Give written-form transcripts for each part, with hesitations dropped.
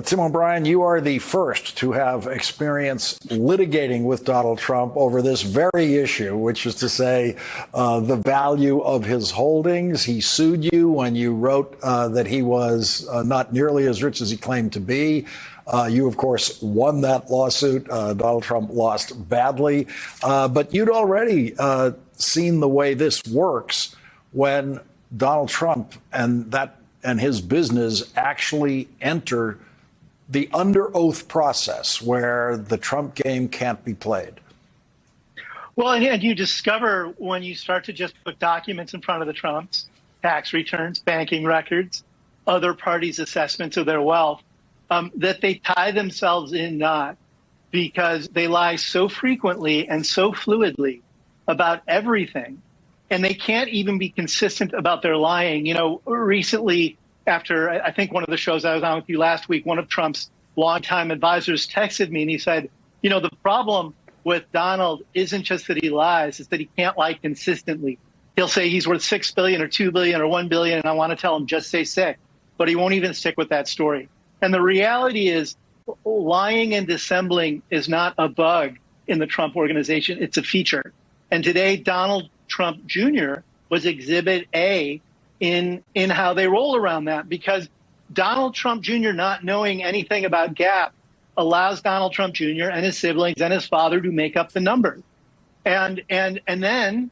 Tim O'Brien, you are the first to have experience litigating with Donald Trump over this very issue, which is to say the value of his holdings. He sued you when you wrote that he was not nearly as rich as he claimed to be. You, of course, won that lawsuit. Donald Trump lost badly. But you'd already seen the way this works when Donald Trump and his business actually enter the under oath process where the Trump game can't be played. Well, and you discover when you start to just put documents in front of the Trumps, tax returns, banking records, other parties' assessments of their wealth, that they tie themselves in knot because they lie so frequently and so fluidly about everything. And they can't even be consistent about their lying. You know, recently, after I think one of the shows I was on with you last week, one of Trump's longtime advisors texted me and he said, you know, the problem with Donald isn't just that he lies, it's that he can't lie consistently. He'll say he's worth $6 billion or $2 billion or $1 billion, and I want to tell him just say 6, but he won't even stick with that story. And the reality is lying and dissembling is not a bug in the Trump organization, it's a feature. And today, Donald Trump Jr. was Exhibit A in how they roll around that, because Donald Trump Jr. not knowing anything about GAAP allows Donald Trump Jr. and his siblings and his father to make up the numbers. And then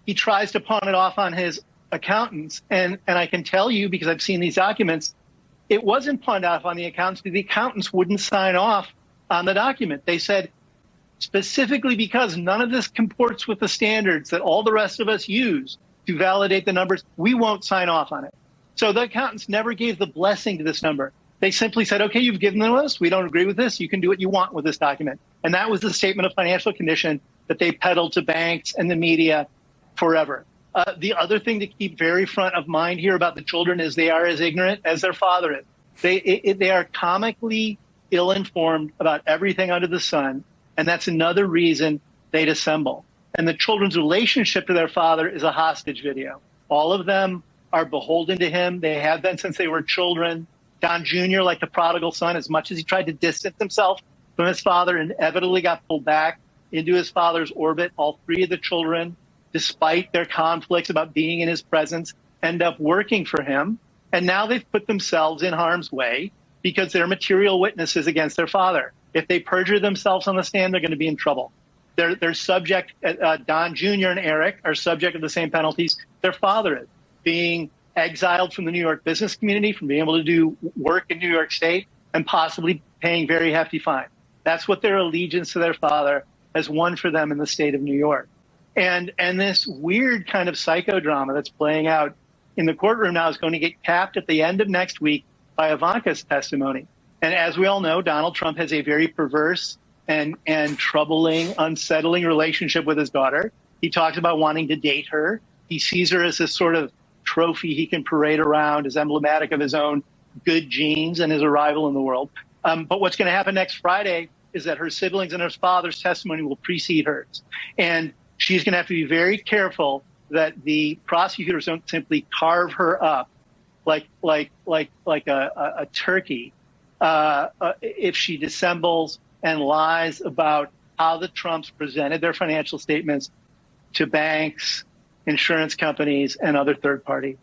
he tries to pawn it off on his accountants. And I can tell you, because I've seen these documents, it wasn't pawned off on the accountants because the accountants wouldn't sign off on the document. They said, specifically because none of this comports with the standards that all the rest of us use to validate the numbers, we won't sign off on it. So the accountants never gave the blessing to this number. They simply said, okay, you've given them us. We don't agree with this. You can do what you want with this document. And that was the statement of financial condition that they peddled to banks and the media forever. The other thing to keep very front of mind here about the children is they are as ignorant as their father is. They are comically ill-informed about everything under the sun. And that's another reason they dissemble. And the children's relationship to their father is a hostage video. All of them are beholden to him. They have been since they were children. Don Jr., like the prodigal son, as much as he tried to distance himself from his father, inevitably got pulled back into his father's orbit. All three of the children, despite their conflicts about being in his presence, end up working for him. And now they've put themselves in harm's way because they're material witnesses against their father. If they perjure themselves on the stand, they're going to be in trouble. They're subject, Don Jr. and Eric are subject to the same penalties their father is, being exiled from the New York business community, from being able to do work in New York State, and possibly paying very hefty fines. That's what their allegiance to their father has won for them in the state of New York. And this weird kind of psychodrama that's playing out in the courtroom now is going to get capped at the end of next week by Ivanka's testimony. And as we all know, Donald Trump has a very perverse and troubling, unsettling relationship with his daughter. He talks about wanting to date her. He sees her as this sort of trophy he can parade around as emblematic of his own good genes and his arrival in the world. But what's going to happen next Friday is that her siblings and her father's testimony will precede hers. And she's going to have to be very careful that the prosecutors don't simply carve her up like a turkey if she dissembles and lies about how the Trumps presented their financial statements to banks, insurance companies, and other third parties.